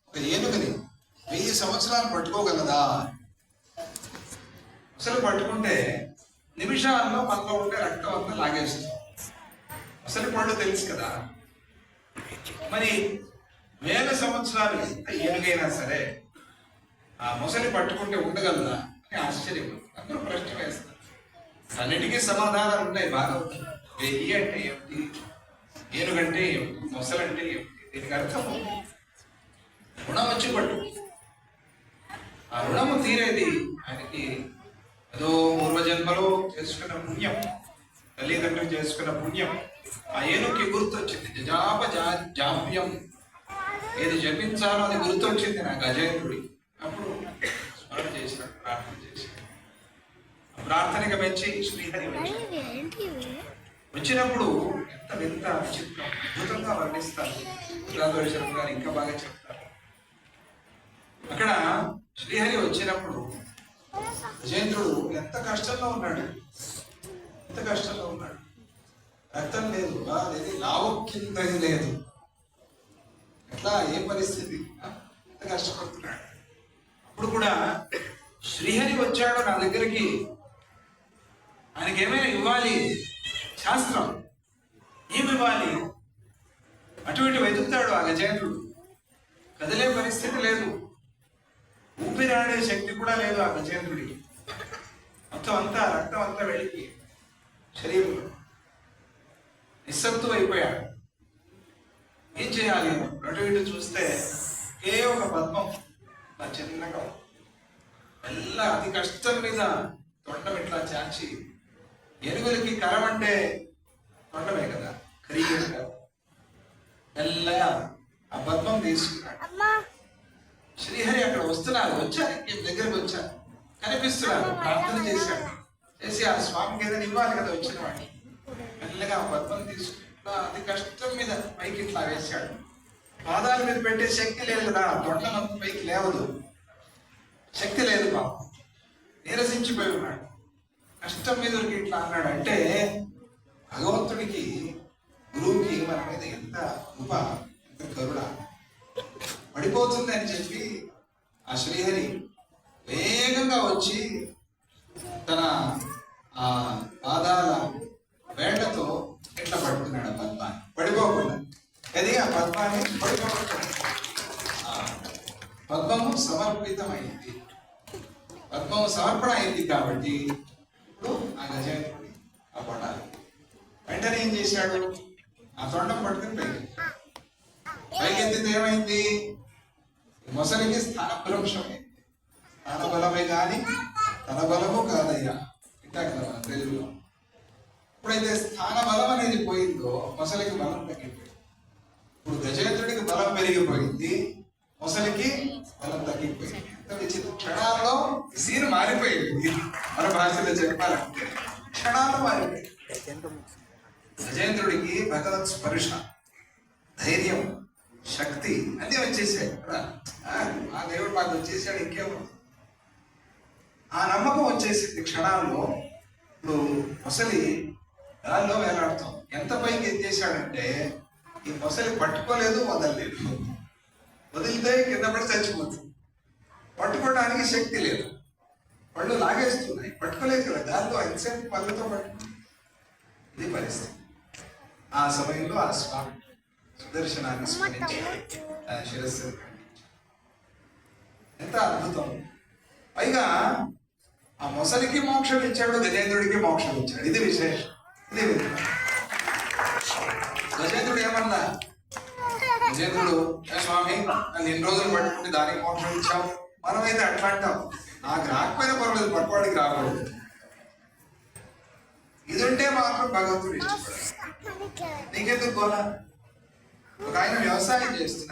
ఒక ఏనుగుని 1000 సంవత్సరాలు పట్టుకోగలదా? అసలు పట్టుకుంటే నిమిషాల్లో మనలో ఉండే రక్తం అంతా లాగేస్తుంది. అసలు పళ్ళు తెలుసు కదా. మరి 1000 సంవత్సరాలు ఏనుగైనా సరే ఆ మొసలి పట్టుకుంటే ఉండగలదా అని ఆశ్చర్యం. అందరూ ప్రశ్న వేస్తారు. అన్నిటికీ సమాధానాలు ఉంటాయి. బాగా 1000 అంటే ఏమిటి, ఏనుగంటే ఏమిటి, మొసలంటే ఏమిటి, దీనికి అర్థం రుణం వచ్చి పట్టు. ఆ రుణము తీరేది ఆయనకి ఏదో పూర్వజన్మలో చేసుకున్న పుణ్యం, తల్లిదండ్రులు చేసుకున్న పుణ్యం. ఆ ఏనుగుకి గుర్తొచ్చింది. జజాప జాప్యం, ఏది జపించాలో అది గుర్తొచ్చింది నా గజేంద్రుడి. అప్పుడు స్మరణ చేసినాడు, ప్రార్థన చేసినాడు. ప్రార్థనగా మెచ్చి శ్రీహరి వచ్చినప్పుడు ఎంత వింత విచిత్రం అద్భుతంగా వర్ణిస్తారు. రాఘవేశ్వరం గారు ఇంకా బాగా చెప్తారు. అక్కడ శ్రీహరి వచ్చినప్పుడు గజేంద్రుడు ఎంత కష్టంలో ఉన్నాడు, ఎంత కష్టంలో ఉన్నాడు. రక్తం లేదు, అది లావక్కిందది లేదు. ఎట్లా, ఏ పరిస్థితి, ఎంత కష్టపడుతున్నాడు. అప్పుడు కూడా శ్రీహరి వచ్చాడు నా దగ్గరికి, ఆయనకి ఏమైనా ఇవ్వాలి, శాస్త్రం ఏమి ఇవ్వాలి. అటు ఇటు వెతుకుతాడు ఆ గజేంద్రుడు. కదిలే పరిస్థితి లేదు, ఊపిరాడే శక్తి కూడా లేదు ఆ గజేంద్రుడికి. మొత్తం అంతా రక్తం అంతా వెళ్ళి శరీరంలో నిస్సత్తు అయిపోయాడు. ఏం చేయాలి? అటు ఇటు చూస్తే ఒక పద్మం చిన్నగా మెల్ల అతి కష్టం మీద తొండం ఇట్లా చాచి, ఏనుగులకి కరం అంటే తొండమే కదా, ఖరీదు కాదు. మెల్లగా ఆ పద్మం తీసుకున్నాడు. శ్రీహరి అక్కడ వస్తున్నారు, వచ్చారు, దగ్గరకు వచ్చారు, కనిపిస్తున్నారు. ప్రార్థన చేశాడు. చేసి ఆ స్వామికి ఏదైనా ఇవ్వాలి కదా వచ్చిన వాడిని. మెల్లగా ఆ పద్మం తీసుకున్నా అతి కష్టం మీద పైకి ఇట్లా వేశాడు. పాదాల మీద పెట్టే శక్తి లేదు కదా, తొండనంత పైకి లేవదు, శక్తి లేదు. పాపం నీరసించిపోయి ఉన్నాడు. కష్టం మీద ఇట్లా అన్నాడు. అంటే భగవంతుడికి, గురువుకి మన మీద ఎంత కృప, ఎంత కరుణ. పడిపోతుంది అని చెప్పి ఆ శ్రీహరి వేగంగా వచ్చి తన ఆ పాదాల వేళ్లతో ఎట్లా పడుతున్నాడు ఆ పద్మాన్ని, పడిపోకుండా. అది ఆ పద్మాన్ని పడిపోకుండా. పద్మము సమర్పితమైంది, పద్మము సమర్పణ అయింది. కాబట్టి ఇప్పుడు ఆ గజేంద్రుడి ఆ పడాలి. వెంటనే ఏం చేశాడు? ఆ తొండం పట్టుకుని పైకెత్తితే ఏమైంది? మొసలికి స్థానభ్రంశమైంది. స్థాన బలమే కానీ తన బలము కాదయ్యా, ఇంకా కదా మన తెలుగులో. ఎప్పుడైతే స్థాన బలం అనేది పోయిందో మొసలికి బలం తగ్గిపోయింది. ఇప్పుడు గజేంద్రుడికి బలం పెరిగిపోయింది, మొసలికి బలం తగ్గిపోయింది. ఎంత విచిత్ర! క్షణాల్లో సీన్ మారిపోయింది. మన భాషలో చెప్పాలంటే క్షణాలు మారిపోయింది. గజేంద్రుడికి భగవత్ స్పర్శ, ధైర్యం, శక్తి అన్నీ వచ్చేసాయి కదా. ఆ దేవుడు మాకు వచ్చేసాడు, ఇంకేమో ఆ నమ్మకం వచ్చేసింది క్షణాల్లో. ఇప్పుడు మొసలి గాల్లో వేలాడుతాం. ఎంత పైకి ఎత్తేసాడంటే ఈ మొసలి పట్టుకోలేదు, వదలలేదు. వదిలితే కింద పడి చచ్చిపోతుంది. పట్టుకోవడానికి శక్తి లేదు, పళ్ళు లాగేస్తున్నాయి, పట్టుకోలేదు కదా. గాల్లో ఎంతసేపు పళ్ళతో పట్టుకుంది. ఇది పరిస్థితి. ఆ సమయంలో ఆ స్వామి సుదర్శనాన్ని స్మరించి ఆయన శిరస్సు. ఎంత అద్భుతం! పైగా ఆ మొసలికి మోక్షం ఇచ్చాడు, గజేంద్రుడికి మోక్షం ఇచ్చాడు. ఇది విశేషం. ఇది గజేంద్రుడు ఏమన్నా, గజేంద్రుడు స్వామి నన్ను ఎన్ని రోజులు పట్టుకుంటే దానికి మోక్షం ఇచ్చావు. మనమైతే అట్లా అంటాం, నాకు రాకపోయినా పర్వాలేదు, పట్టుకోవడానికి రాకూడదు. ఇది ఉంటే మాత్రం భగవంతుడు ఇష్టపడాలి. నీకెందుకు కోలా? ఒక ఆయన వ్యవసాయం చేస్తున్నాడు.